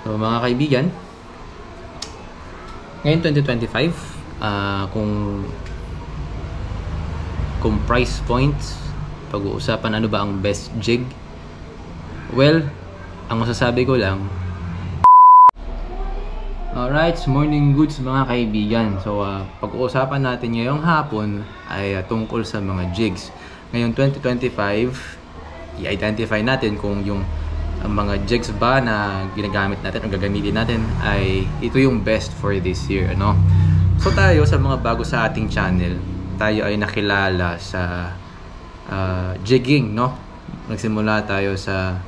So mga kaibigan, ngayon 2025, kung price points, pag-uusapan ano ba ang best jig? Well, ang masasabi ko lang, alright, morning goods mga kaibigan. So pag-uusapan natin ngayong hapon ay tungkol sa mga jigs. Ngayon 2025, i-identify natin kung yung mga jigs ba na ginagamit natin o gagamitin natin ay ito yung best for this year, ano? So tayo sa mga bago sa ating channel, tayo ay nakilala sa jigging, no? Nagsimula tayo sa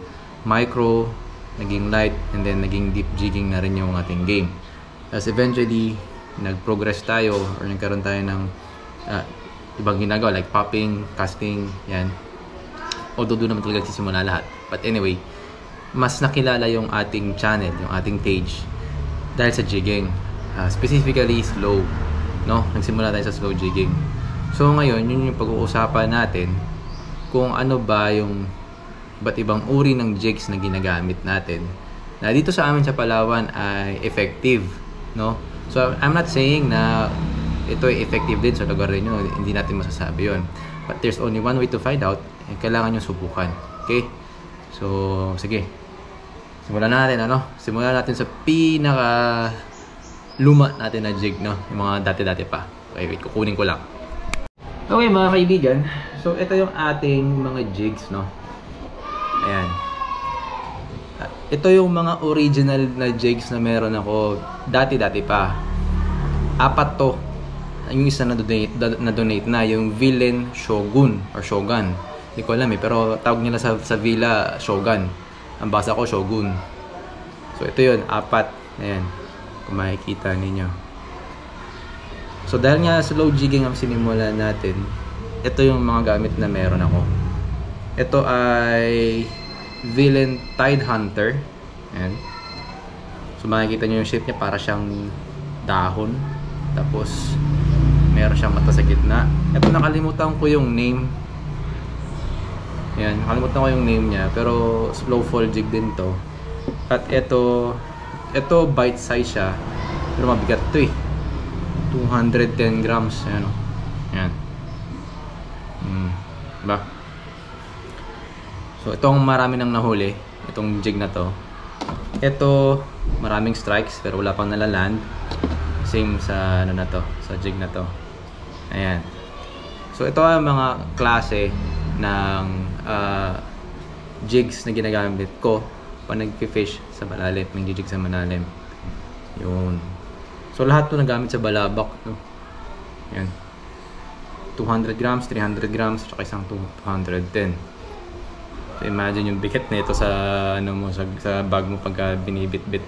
micro, naging light, and then naging deep jigging na rin yung ating game. Tapos eventually, nag-progress tayo or nagkaroon tayo ng ibang ginagawa like popping, casting, yan. Although doon naman talaga nagsisimula lahat. But anyway, mas nakilala yung ating channel, yung ating page dahil sa jigging. Specifically slow, no? Nagsimula tayo sa slow jigging. So ngayon, yun yung pag-uusapan natin kung ano ba yung ba't ibang uri ng jigs na ginagamit natin na dito sa amin sa Palawan ay effective, no? So I'm not saying na ito ay effective din sa lugar rin nyo, hindi natin masasabi yon. But there's only one way to find out, kailangan nyo subukan. Okay? So sige, simulan natin, ano? Simulan natin sa pinaka luma natin na jig, no? Yung mga dati-dati pa. Okay, wait, kukunin ko lang. Okay mga kaibigan, so ito yung ating mga jigs, no? Ayan. Ito yung mga original na jigs na meron ako dati-dati pa. 4 to. Yung isa na-donate na, yung Villain Shogun or Shogun. Hindi ko alam pero tawag nila sa Villa Shogun. Ang basa ko Shogun. So ito yun, 4. Ayan. Kung makikita ninyo. So dahil nga slow jigging ang sinimulan natin, ito yung mga gamit na meron ako. Ito ay Villain Tide Hunter. Ayan. So makikita nyo yung shape niya, para siyang dahon. Tapos meron siyang mata sa gitna. Ito nakalimutan ko yung name. Ayan, nakalimutan ko yung name niya. Pero slow fall jig din to. At ito bite size siya. Pero mabigat to eh. 210 grams. Ayan o. Ayan. Diba? So itong marami nang nahuli, itong jig na to. Ito maraming strikes pero wala pang nalaland. Same sa ano na to, sa jig na to. Ayan. So ito ang mga klase ng jigs na ginagamit ko pag nag-fish sa malalim, nag-jig sa malalim. Yun. So lahat to nagamit sa balabak, no? Ayan. 200 grams, 300 grams, at isang 210. So imagine yung bigat nito sa ano mo, sa bag mo pagka binibit-bit.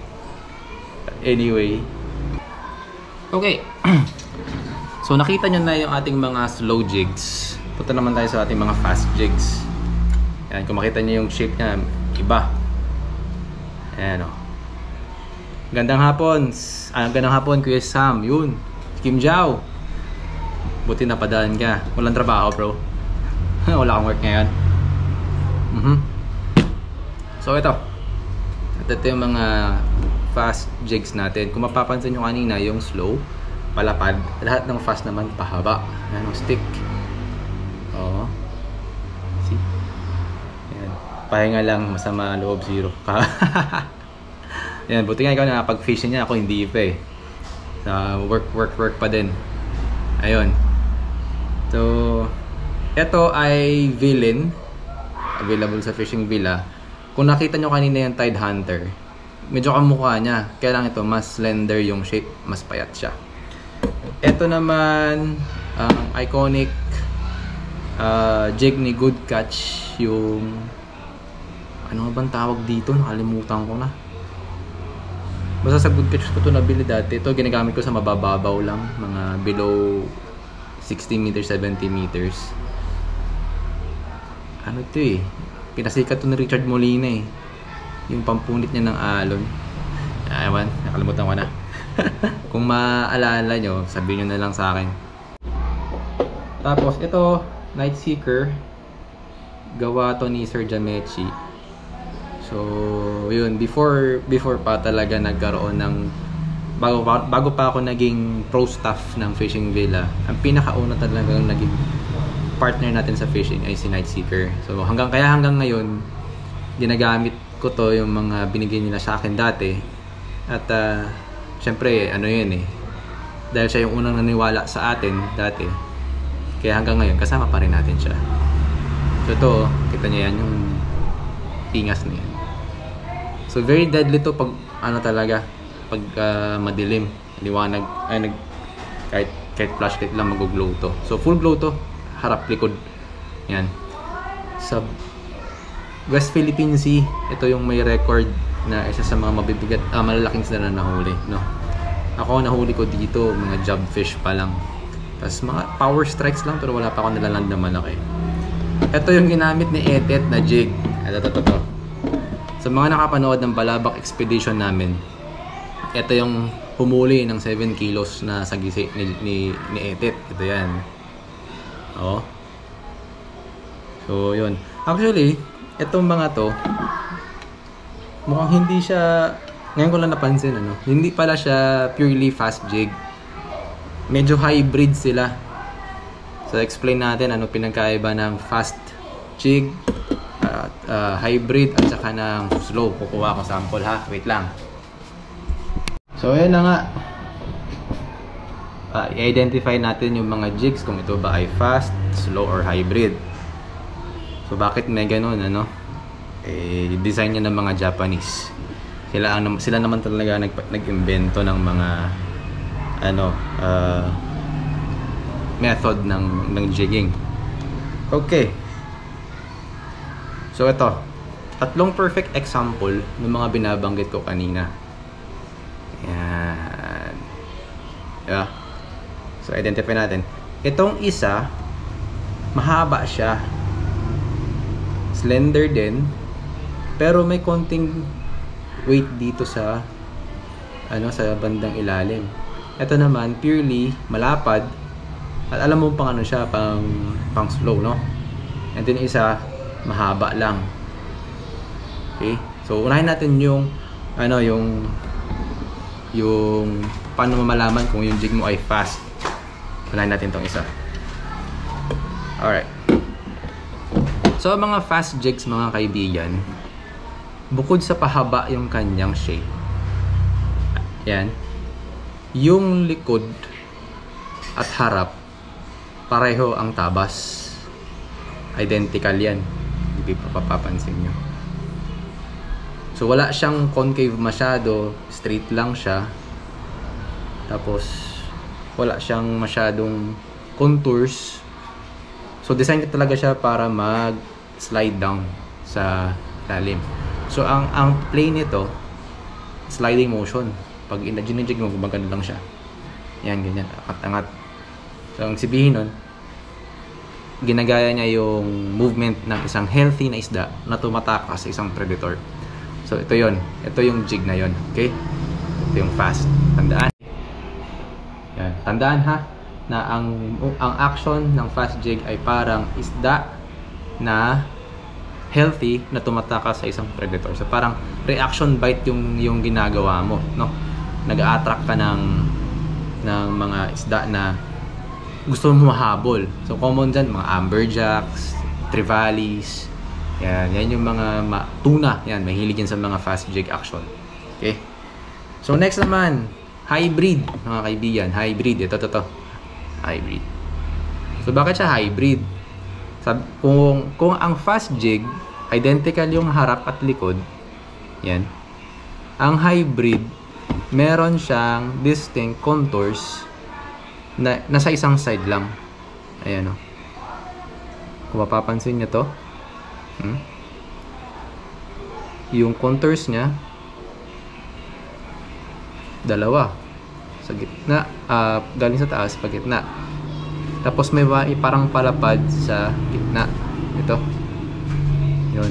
Anyway, okay. So nakita nyo na yung ating mga slow jigs. Punta naman tayo sa ating mga fast jigs. Ayan, kung makita nyo yung shape niya, iba. Ayan o. Gandang hapon. Gandang hapon, Kuya Sam. Yun. Kim Jao. Buti napadaan ka. Walang trabaho, bro. Wala kang work ngayon. So ito. Ito yung mga fast jigs natin. Kung mapapansin nyo kanina, yung slow, palapad. Lahat ng fast naman pahaba. Ayan o, stick. Oo. See? Ayan. Pahinga lang, masama loob, 0. Ayan, buti nga ikaw nakapag-fishing niya. Ako hindi pa eh. Work pa din. Ayun. So ito ay Villain. Available sa Fishing Villa. Kung nakita nyo kanina yung Tide Hunter, medyo kamukha niya. Kaya lang ito, mas slender yung shape, mas payat siya. Ito naman, iconic jig ni Good Catch. Yung ano nga bang tawag dito? Nakalimutan ko na. Basta sa Good Catch ko ito nabili dati. Ito ginagamit ko sa mabababaw lang. Mga below 60 meters, 70 meters. Ano ito eh, pinasikat to ni Richard Molina eh, yung pampunit niya ng alon. Ewan, nakalimutan ko na. Kung maalala nyo, sabihin nyo na lang sa akin. Tapos ito, Night Seeker, gawa to ni Sir Jamechi. So, yun, before pa talaga nagkaroon ng bago pa ako naging pro staff ng Fishing Villa, ang pinakauna talagang naging partner natin sa fishing ay si Night Seeker. So, hanggang ngayon, ginagamit ko to, yung mga binigay nila sa akin dati. At syempre, ano yun eh, dahil siya yung unang naniwala sa atin dati, kaya hanggang ngayon kasama pa rin natin siya. So ito, kita niyo yan, yung pingas na yan. So very deadly to pag ano talaga, pag madilim, liwanag, ay kahit flashlight lang mag-glow to. So full glow to, harap likod. Yan. Sa West Philippine Sea, ito yung may record na isa sa mga mabibigat, malalaking sila na nahuli, no. Ako nahuli ko dito mga jobfish pa lang. Tapos mga power strikes lang, pero wala pa ako nilaland na malaki. Ito yung ginamit ni Etet na jig. Ito. Sa mga nakapanood ng Balabac expedition namin, ito yung humuli ng 7 kilos na sagisi ni Etet. Ito yan. Oh. So, yun. Actually, itong mga to, mukhang hindi siya, ngayon ko lang napansin, ano, hindi pala siya purely fast jig. Medyo hybrid sila. So, explain natin ano pinagkaiba ng fast jig, hybrid, at saka ng slow. Kukuha ko sample ha. Wait lang. So, ayan na nga. I-identify natin yung mga jigs kung ito ba ay fast, slow, or hybrid. So, bakit may ganun, ano? Design niya ng mga Japanese. Sila naman talaga nag-invento ng mga method ng jigging. Okay. So ito, tatlong perfect example ng mga binabanggit ko kanina. Yan. Yeah. So identify natin. Itong isa, mahaba siya. Slender din, pero may konting weight dito sa sa bandang ilalim. Ito naman purely malapad at alam mo pang siya, pang slow, no? And then isa mahaba lang. Okay? So unahin natin yung paano mo malaman kung yung jig mo ay fast. Unahin natin tong isa. Alright. So mga fast jigs, mga kaibigan, bukod sa pahaba yung kanyang shape, yan, yung likod at harap pareho ang tabas, identical yan, hindi pa papapansin nyo. So wala siyang concave masyado, straight lang siya, tapos wala siyang masyadong contours. So design talaga siya para mag-slide down sa lalim. So ang play nito, sliding motion. Pag ginajig mo, gumagano lang siya. Yan, ganyan, angat-angat. So ang sabihin nun, ginagaya niya yung movement ng isang healthy na isda na tumatakas sa isang predator. So ito yon, ito yung jig na yon, okay? Ito yung fast. Tandaan. Yan, tandaan ha, na ang action ng fast jig ay parang isda na healthy na tumatakas sa isang predator. So parang reaction bite yung ginagawa mo, no? Nag-a-attract ka ng mga isda na gusto mo mahabol. So common dyan, mga amberjacks, trevallies, yan yung mga tuna, yan, mahilig yan sa mga fast jig action. Okay? So next naman, hybrid, mga kaibigan, hybrid, ito. Hybrid. So bakit siya hybrid? Kung ang fast jig identical yung harap at likod, yan, ang hybrid meron siyang distinct contours na nasa isang side lang. Ayan o. Kung mapapansin nyo to, yung contours niya dalawa sa gitna, galing sa taas pa gitna, tapos may parang palapad sa gitna. Ito yun.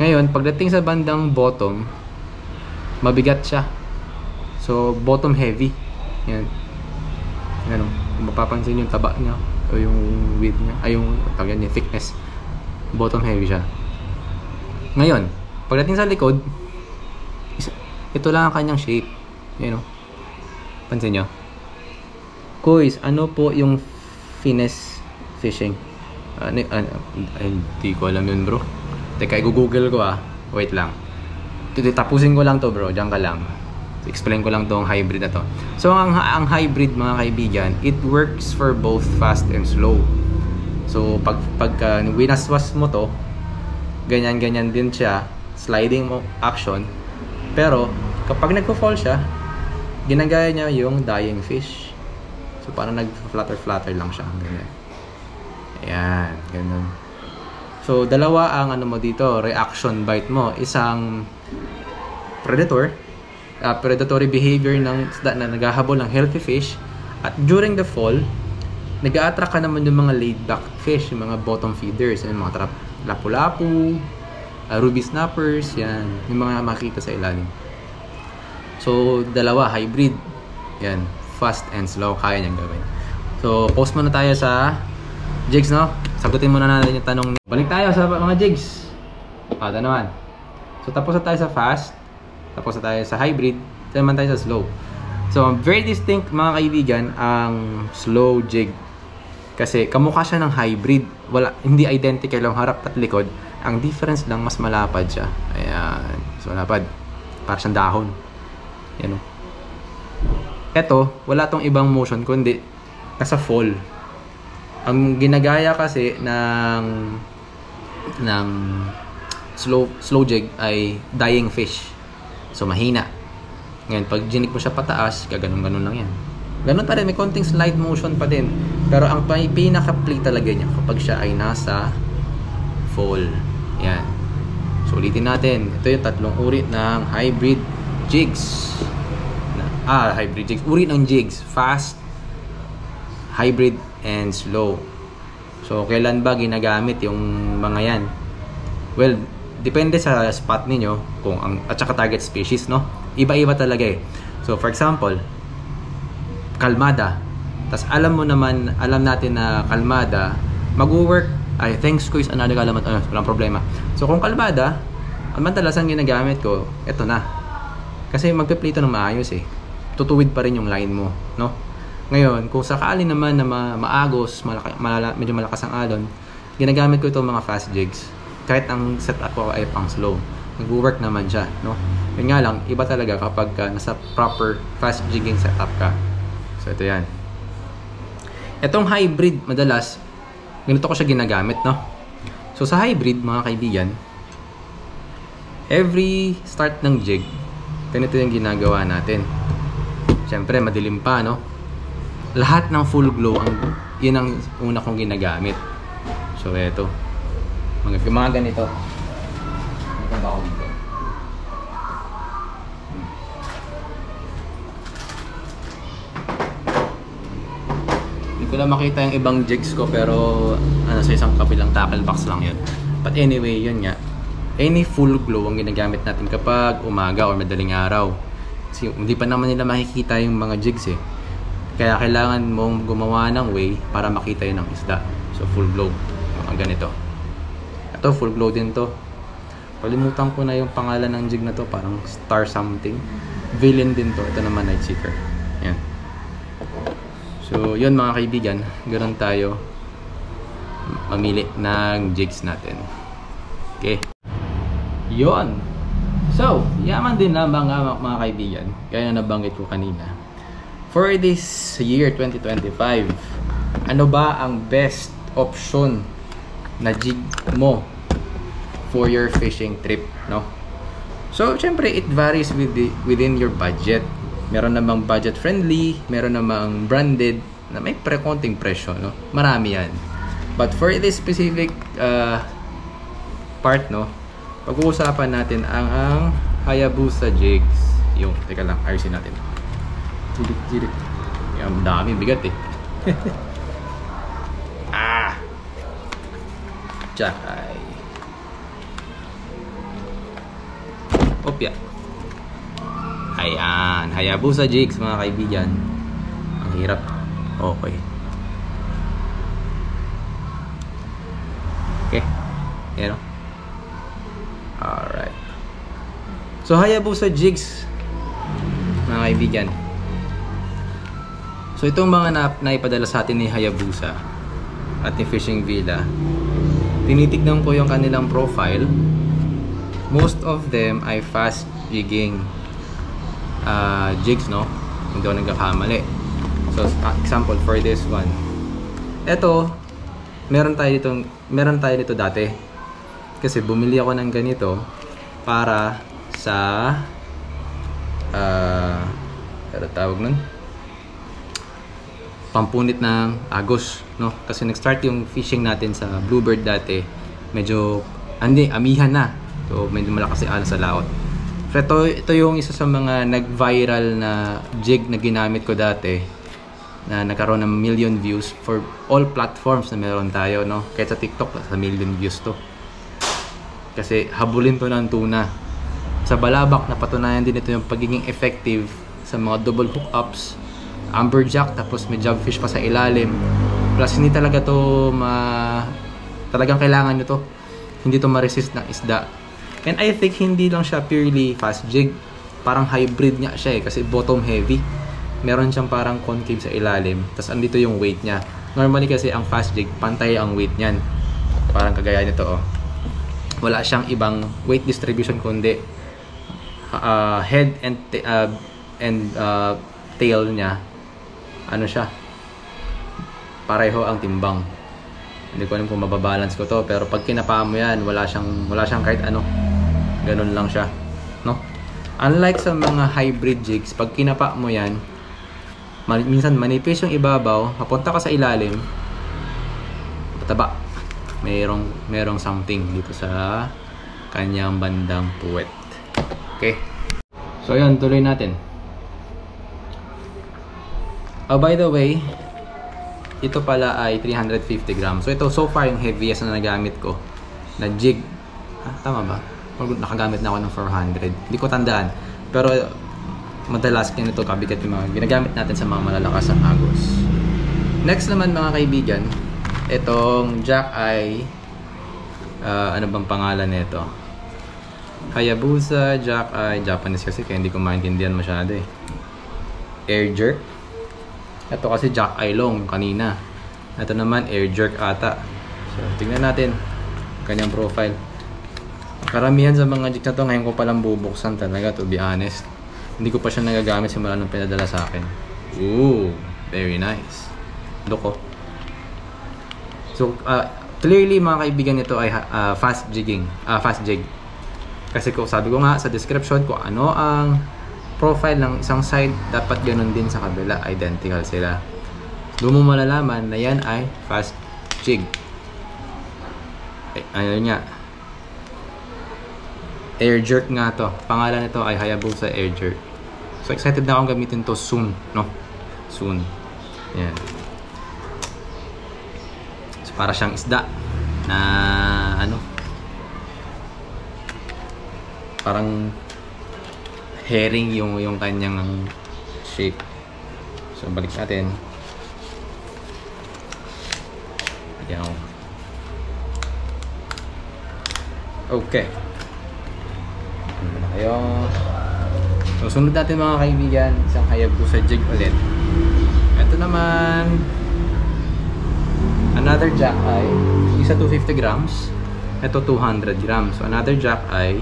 Ngayon pagdating sa bandang bottom, mabigat siya. So bottom heavy. Yan. Yan, kung mapapansin yung taba niya o yung width niya, ay yung thickness, bottom heavy siya. Ngayon Pagdating sa likod, ito lang ang kanyang shape. Yun, no? Pansin nyo? Kuys, ano po yung finesse fishing? Ay, hindi ko alam yun, bro. Teka, i-google ko Wait lang. Tapusin ko lang to, bro. Diyan ka lang. Explain ko lang tong hybrid na to. So, ang hybrid, mga kaibigan, it works for both fast and slow. So, pagka winaswas mo to, ganyan-ganyan din siya, sliding mo action. Pero, kapag nagpo-fall siya, ginagaya niya yung dying fish. So, parang nag-flutter-flutter lang siya. Ganyan. Ayan, ganun. So, dalawa ang ano mo dito, reaction bite mo. Isang predatory behavior ng isda na naghahabol ng healthy fish, at during the fall nag-a-attract ka naman yung mga laid back fish, yung mga bottom feeders, yung mga lapu-lapu, ruby snappers, yan yung mga makita sa ilalim. So dalawa, hybrid yan, fast and slow, kaya niyang gawin. So post muna tayo sa jigs, no? Sagutin muna natin yung tanong. Balik tayo sa mga jigs. Ito naman. So tapos na tayo sa fast, tapos na tayo sa hybrid, naman tayo sa slow. So, very distinct, mga kaibigan, ang slow jig. Kasi kamukha siya ng hybrid. Hindi identical ang harap at likod. Ang difference lang, mas malapad siya. Ayan. So, malapad. Para siyang dahon. Yan o. Ito, wala tong ibang motion, kundi nasa fall. Ang ginagaya kasi ng slow jig ay dying fish. So, mahina. Ngayon, pag ginik mo siya pataas, gaganon-ganon lang yan. Ganon pa rin, may konting slide motion pa din. Pero ang pinaka-play talaga niya kapag siya ay nasa fall. Yan. So, ulitin natin. Ito yung tatlong uri ng hybrid jigs. Hybrid jigs. Uri ng jigs. Fast, hybrid, and slow. So, kailan ba ginagamit yung mga yan? Well, depende sa spot ninyo at saka target species, no? Iba-iba talaga eh. So for example, kalmada. Tas alam natin na kalmada mag-work. Thanks ko is another kalmada. Walang problema. So kung kalmada, ang madalasang ginagamit ko, eto na. Kasi magpe-play to ng maayos eh. Tutuwid pa rin yung line mo, no? Ngayon, kung sakali naman na maagos, medyo malakas ang alon, ginagamit ko itong mga fast jigs. Kahit ang setup ko ay pang slow, nag-work naman siya, no? Yun nga lang, iba talaga kapag nasa proper fast jigging setup ka. So ito yan. Itong hybrid, madalas ganito ko siya ginagamit, no? So sa hybrid, mga kaibigan, every start ng jig, ganito yung ginagawa natin. Siyempre madilim pa, no? Lahat ng full glow, yun ang una kong ginagamit. So eto, mga ganito. Ano ba ako dito? Hindi ko na makita yung ibang jigs ko, pero sa isang kabilang tackle box lang yun. But anyway, yun nga. Any full glow ang ginagamit natin kapag umaga or madaling araw. Kasi hindi pa naman nila makikita yung mga jigs eh. Kaya kailangan mong gumawa ng way para makita yun ng isda. So full glow. Mga ganito. Ito, full glow din to. Kalimutan ko na yung pangalan ng jig na to. Parang star something. Villain din to. Ito naman, night seeker. Yan. So, yun mga kaibigan. Ganun tayo mamili ng jigs natin. Okay. Yun. So, yaman din na mga kaibigan. Kaya nabanggit ko kanina. For this year, 2025, ano ba ang best option na jig mo for your fishing trip, no? So, syempre, it varies within your budget. Meron namang budget friendly, meron namang branded na may konting presyo, no? Marami yan. But for this specific part, no, pag-uusapan natin ang Hayabusa jigs. Yung, teka lang, ayusin natin. Jirik. Yung dami, bigat eh. Tsakay. Opya. Ayan, Hayabusa jigs mga kaibigan. Ang hirap. Okay. Okay. Yan o. Alright. So Hayabusa jigs, mga kaibigan. So itong mga naipadala sa atin ni Hayabusa at ni Fishing Villa, tinitignan ko yung kanilang profile. Most of them ay fast jigging jigs, no? Hindi ako nagkakamali. So example for this one, eto, meron tayo dito dati kasi bumili ako ng ganito para sa ano tawag nun? Pampunit ng agos, no? Kasi nag-start yung fishing natin sa Bluebird dati, medyo amihan na, so medyo malakas yung alon sa laot. So ito yung isa sa mga nag-viral na jig na ginamit ko dati, na nagkaroon ng million views for all platforms na meron tayo, no? Kahit sa TikTok, sa million views to. Kasi habulin to ng tuna. Sa Balabak, napatunayan din ito yung pagiging effective sa mga double hookups, amberjack, tapos may jobfish pa sa ilalim. Plus hindi talaga to talagang kailangan nyo to. Hindi to ma-resist ng isda. And I think hindi lang siya purely fast jig. Parang hybrid niya siya kasi bottom heavy. Meron siyang parang concave sa ilalim. Tapos andito yung weight niya. Normally kasi ang fast jig, pantay ang weight niyan. Parang kagaya nito, oh. Wala siyang ibang weight distribution kundi head and tail niya. Ano siya? Pareho ang timbang. Hindi ko alam kung mababalance ko to, pero pag kinapa mo yan, wala siyang kahit ano. Ganun lang siya, no? Unlike sa mga hybrid jigs, pag kinapa mo yan, minsan manipis yung ibabaw, papunta ka sa ilalim, pataba. Merong something dito sa kanyang bandang puwet. Okay. So yun, tuloy natin. Oh, by the way, ito pala ay 350 grams. So ito so far yung heaviest na nagamit ko na jig. Tama ba? Nakagamit na ako ng 400. Hindi ko tandaan. Pero madalas ganito kabigat yung mga ginagamit natin sa mga malalakas ang agos. Next naman mga kaibigan, itong jack ay ano bang pangalan nito? Hayabusa jack ay Japanese kasi kaya hindi ko maintindihan masyado eh. Air jerk. Ito kasi jack eye long kanina. Ito naman air jerk ata. So tingnan natin kanyang profile. Karamihan sa mga jig na to ngayon ko palang bubuksan talaga, to be honest. Hindi ko pa siya nagagamit simula nung pinadala sa akin. Ooh, very nice. Look, oh. So clearly mga kaibigan, nito ay fast jigging, fast jig. Kasi ko sabi ko nga sa description ko ano ang profile ng isang side, dapat ganun din sa kabila, identical sila. Doon mo malalaman na yan ay fast jig. Ayun nga, air jerk nga to. Pangalan nito ay Hayabusa air jerk. So excited na akong gamitin to soon, no? Soon. Yan. So para siyang isda na ano, parang herring yung kanyang shape. So balik natin. Yan. Okay. Ano na kayo? So sunod natin mga kaibigan, isang Hayabusa jig ulit. Ito naman another jack eye. Isa 250 grams. Ito 200 grams. So another jack eye.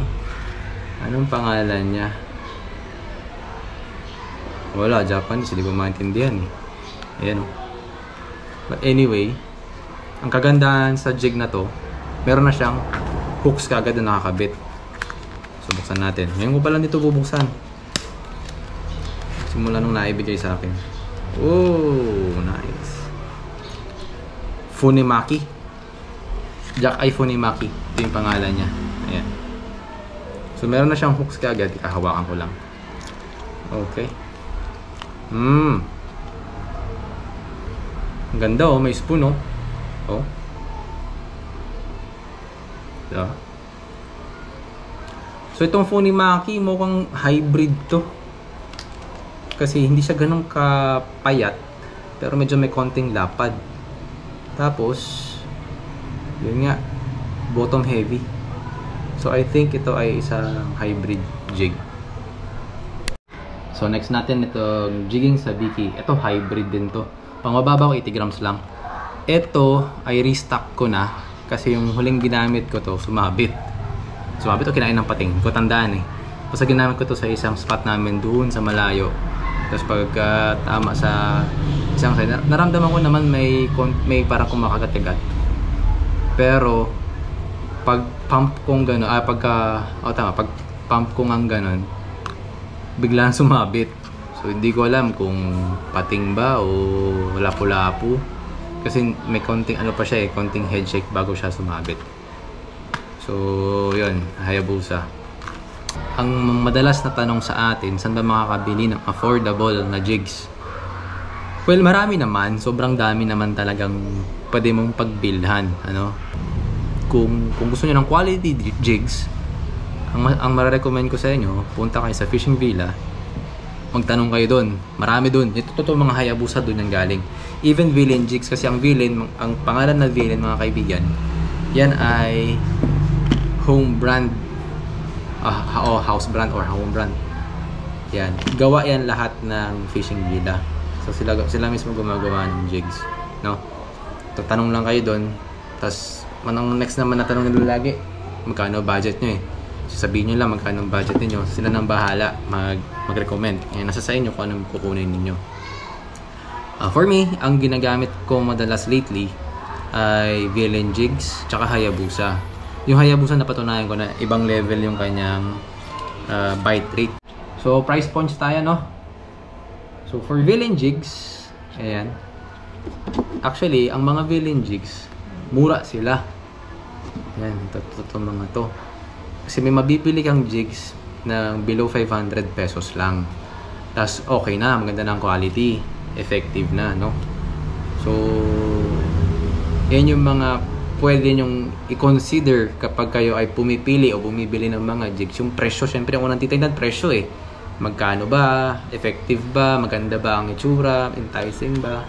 Anong pangalan niya? Wala, Japanese, hindi ko maintindihan eh. Ayan o. But anyway, ang kagandahan sa jig na to, meron na siyang hooks kagad na nakakabit. So buksan natin. Ngayon ko pa lang dito bubuksan. Simula nung naibigay sa akin. Oh, nice. Funimaki. Jack Eye Funimaki. Ito yung pangalan niya. Ayan. So meron na siyang hooks kagad. Ikahawakan ko lang. Okay. Ang ganda oh, may spoon oh. Oh. Yeah. So itong Funimaki mukhang hybrid to. Kasi hindi siya ganun kapayat, pero medyo may konting lapad. Tapos yun nga, bottom heavy. So I think ito ay isang hybrid jig. So next natin itong jigging sabiki. Ito hybrid din to. Pangmababa ko 80 grams lang. Ito ay restock ko na kasi yung huling ginamit ko to sumabit. Sumabit o kinain ng pating. Ko tandaan eh. Basta ginamit ko to sa isang spot namin doon sa malayo. Tapos pagka tama sa isang side, naramdaman ko naman may parang kumakagat-kagat. Pero pag pump kong gano'n, pag pump ko ng gano'n, biglang sumabit. So hindi ko alam kung pating ba o lapu-lapu. Kasi may konting ano pa siya konting head shake bago siya sumabit. So yun, Hayabusa. Ang madalas na tanong sa atin, saan ba makakabili ng affordable na jigs? Well, marami naman. Sobrang dami naman talagang pwede mong pagbilhan. Kung gusto niyo ng quality jigs, ang mare-recommend ko sa inyo, punta kayo sa Fishing Villa. Magtanong kayo doon. Marami doon. Ito totoo mga Hayabusa doon yung galing. Even Villain jigs. Kasi ang Villain, ang pangalan na Villain mga kaibigan, yan ay home brand. House brand or home brand. Yan. Gawa yan lahat ng Fishing Villa. So sila mismo gumagawa ng jigs, no? So, tanong lang kayo doon. Tapos next naman na tanong nila lagi, magkano budget nyo eh. So, sabihin nyo lang magkano ang budget niyo. Sila nang bahala mag-recommend. Nasa sa inyo kung anong kukunin niyo. For me, ang ginagamit ko madalas lately ay Villain jigs tsaka Hayabusa. Yung Hayabusa napatunayan ko na ibang level yung kanyang bite rate. So price points tayo, no? So for Villain jigs, ayan. Actually, ang mga Villain jigs, mura sila. Ayan, ito mga to. Kasi may mabibili kang jigs na below 500 pesos lang. Tapos okay na, maganda ng quality, effective na, no? So yan yung mga pwede nyong i-consider kapag kayo ay pumipili o bumibili ng mga jigs. Yung presyo, syempre ang unang titignan presyo eh. Magkano ba? Effective ba? Maganda ba ang itsura? Enticing ba?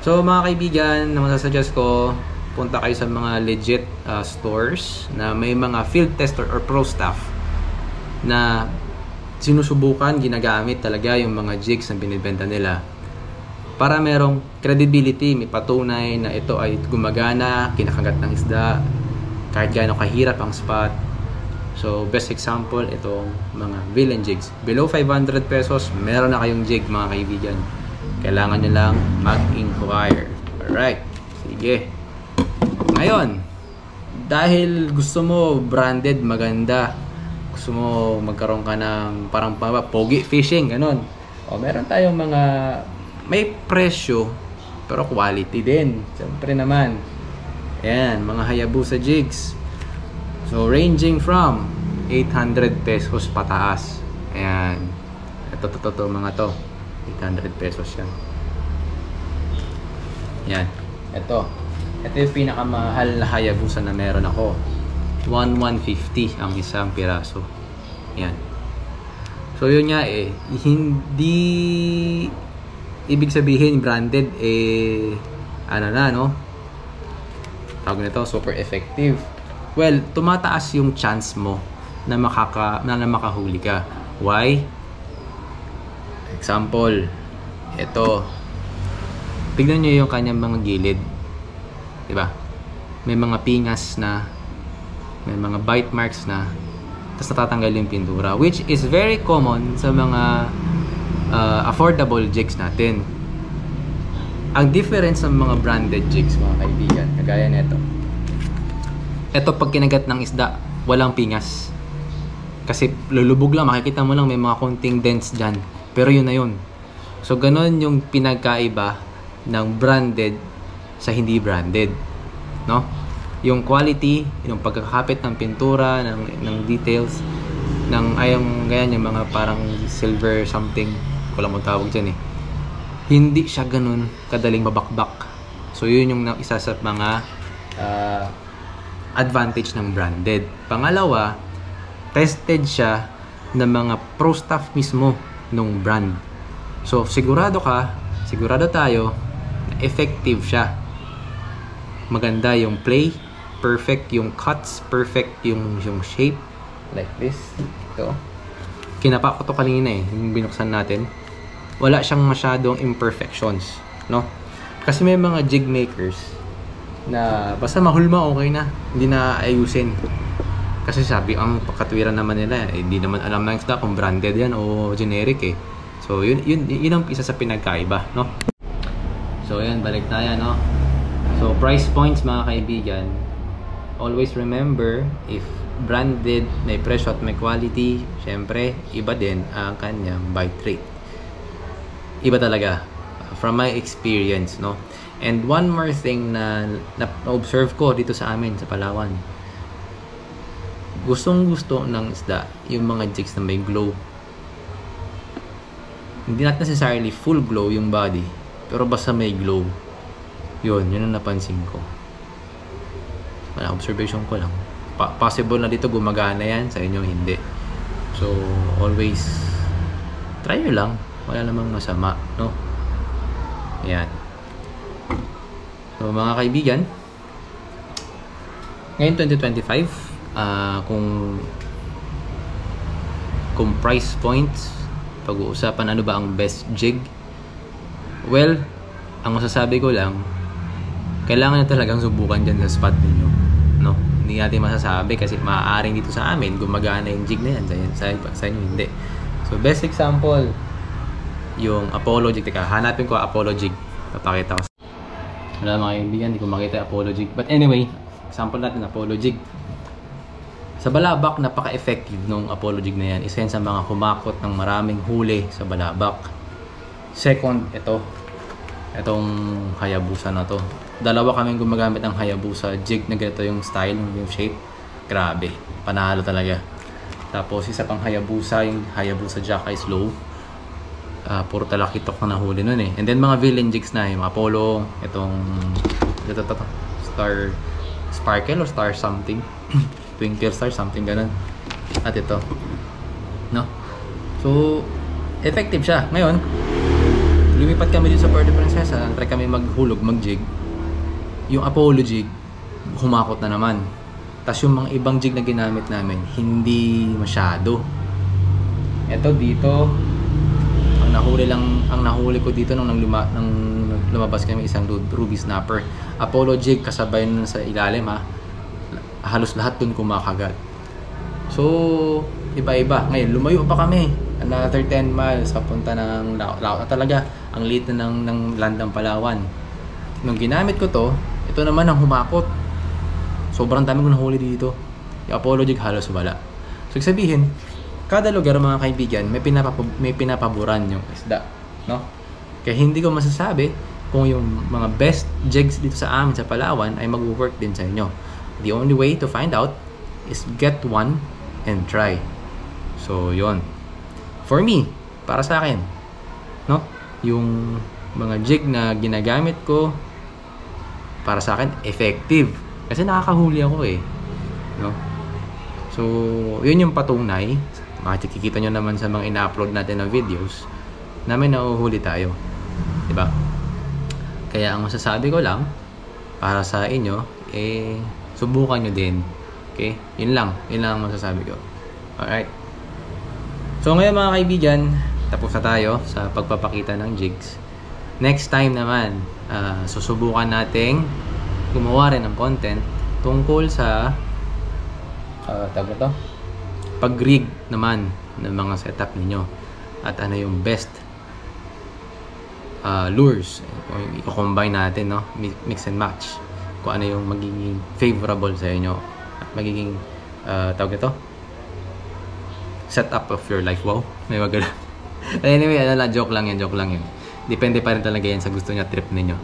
So mga kaibigan, na masasuggest ko, punta kayo sa mga legit stores na may mga field tester or pro staff na sinusubukan, ginagamit talaga yung mga jigs na binibenta nila. Para merong credibility, may patunay na ito ay gumagana, kinakagat ng isda, kahit gaano kahirap ang spot. So, best example, itong mga Villain jigs. Below 500 pesos, meron na kayong jig mga kaibigan. Kailangan nyo lang mag-inquire. Alright, sige. Ngayon, dahil gusto mo branded, maganda, gusto mo magkaroon ka ng parang pogi fishing, ganon. O, meron tayong mga may presyo pero quality din, siyempre naman. Ayan, mga Hayabusa jigs. So ranging from 800 pesos pataas. Ayan, ito mga to 800 pesos yan. Yan, ito yung pinakamahal na Hayabusa na meron ako. 150 ang isang piraso. Yan. So yun nga eh, hindi ibig sabihin branded tawag nito super effective. Well, tumataas yung chance mo na makahuli ka. Why? Example, ito. Tignan niyo yung kanyang mga gilid. 'Di ba? May mga pingas na, may mga bite marks na, tapos natatanggal yung pintura, which is very common sa mga affordable jigs natin. Ang difference ng mga branded jigs mga kaibigan, kagaya nito. Ito pag kinagat ng isda, walang pingas. Kasi lulubog lang, makikita mo lang may mga konting dents dyan. Pero yun na yun. So ganon yung pinagkaiba ng branded sa hindi branded, no? Yung quality, yung pagkakapit ng pintura, ng details, ng ganyan yung mga parang silver something, wala mo tawag dyan eh. Hindi siya ganun kadaling mabakbak. So yun yung isa sa mga advantage ng branded. Pangalawa, tested siya ng mga pro staff mismo nung brand. So sigurado tayo na effective siya. Maganda yung play, perfect yung cuts, perfect yung shape like this. Ito. kinapa ko to kanina yung binuksan natin. Wala siyang masyadong imperfections, no? Kasi may mga jig makers na basta mahulma okay na, hindi na ayusin. Kasi sabi, ang pagkatwiran naman nila, hindi naman alam ng isda kung branded yan o generic eh. So yun ang isa sa pinagkaiba, no? So yan, balik tayo, no? So price points mga kaibigan, always remember, if branded, may presyo at may quality, syempre iba din ang kanyang bite rate. Iba talaga from my experience, no? And one more thing na observe ko dito sa amin sa Palawan, gustong gusto ng isda yung mga jigs na may glow. Hindi not necessarily full glow yung body, pero basta may glow. Yun ang napansin ko. Wala, observation ko lang. Possible na dito gumagana yan, sa inyo hindi. So always try nyo lang, wala namang masama, no? Yan. So mga kaibigan, ngayon 2025, kung price points, pag-uusapan ano ba ang best jig, well, ang masasabi ko lang, kailangan na talagang subukan dyan sa spot ninyo, no? Hindi natin masasabi kasi maaaring dito sa amin gumagana yung jig na yan, sa inyo hindi. So best example, yung Apollo jig. Teka, hanapin ko Apollo jig, papakita ko. Wala mga kaibigan, hindi ko makita Apollo jig, but anyway, example natin Apollo jig. Sa balabak, napaka-effective nung Apollo jig na yan. Isa yan sa mga humakot ng maraming huli sa balabak. Second, itong Hayabusa na to. Dalawa kaming gumagamit ng Hayabusa jig na ganito yung style, yung shape. Grabe, panalo talaga. Tapos isa pang Hayabusa, yung Hayabusa Jackeye Slow. Puro talakitok na nahuli nun eh. And then mga villain jigs na, yung Apollo, itong Star Sparkle or Star something. Twinkle Star, something ganun. At ito, no? So effective siya. Ngayon, lumipat kami dito sa Puerto Princesa, try kami maghulog, mag-jig. Yung Apollo jig, humakot na naman. Tapos yung mga ibang jig na ginamit namin, hindi masyado. Ito dito, ang nahuli ko dito nung lumabas kami isang ruby snapper. Apollo jig, kasabay nun sa ilalim ha. Halos lahat dun kumakagat. So, iba-iba. Ngayon, lumayo pa kami. Another 10 miles papunta ng Lao. Talaga, ang liit na ng landang Palawan. Nung ginamit ko to, ito naman ang humakot. Sobrang dami ko nahuli dito. Yung Apollo jig halos wala. So, sabihin, kada lugar mga kaibigan, may pinapaboran yung isda, no? Kaya hindi ko masasabi kung yung mga best jigs dito sa amin sa Palawan ay mag-work din sa inyo. The only way to find out is get one and try. So, yon. For me, para sa akin, no? Yung mga jig na ginagamit ko, para sa akin, effective. Kasi nakakahuli ako eh, no? So, yun yung patunay. Makikita nyo naman sa mga ina-upload natin na videos na may nahuhuli tayo, diba? Kaya ang masasabi ko lang para sa inyo, subukan nyo din. Okay? Yun lang ang masasabi ko. Alright. So ngayon mga kaibigan, tapos na tayo sa pagpapakita ng jigs. Next time naman, susubukan nating gumawa rin ng content tungkol sa pag-rig naman ng mga setup ninyo at ano yung best lures i-combine natin, no? Mix and match kung ano yung magiging favorable sa inyo at magiging setup of your life. Wow, may maganda. Anyway, joke lang yun. Depende pa rin talaga yan sa gusto niya trip ninyo.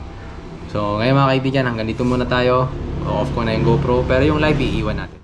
So ngayon mga kaibigan, hanggang dito muna tayo. Off ko na yung GoPro, pero yung live iiwan natin.